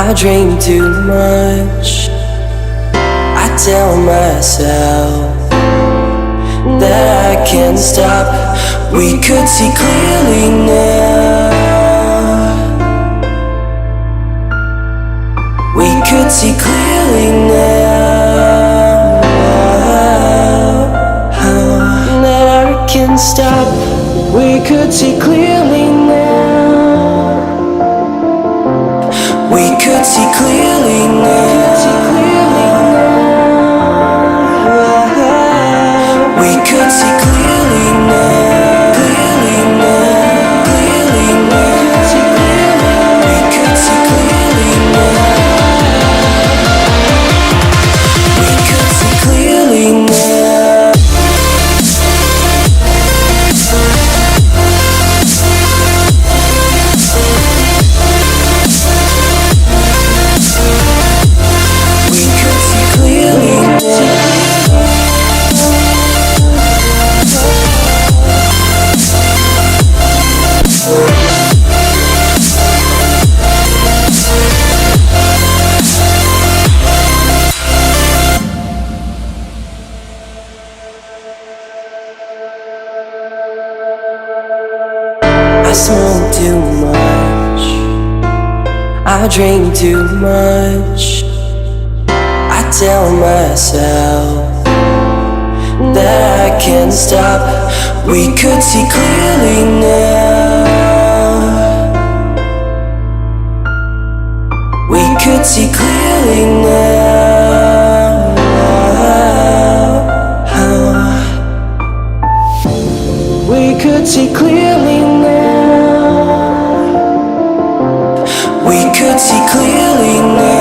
I dream too much. I tell myself that I can't stop. We could see clearly now. We could see clearly now. That I can't stop. We could see clearly now. We could see clearly now. We could see clearly now. Clearly now. Clearly now. We could see clearly now. We could see clearly now. We could see clearly now. I smoke too much. I drink too much. I tell myself that I can't stop. We could see clearly now. We could see clearly now. We could see clearly now. We could see clearly now.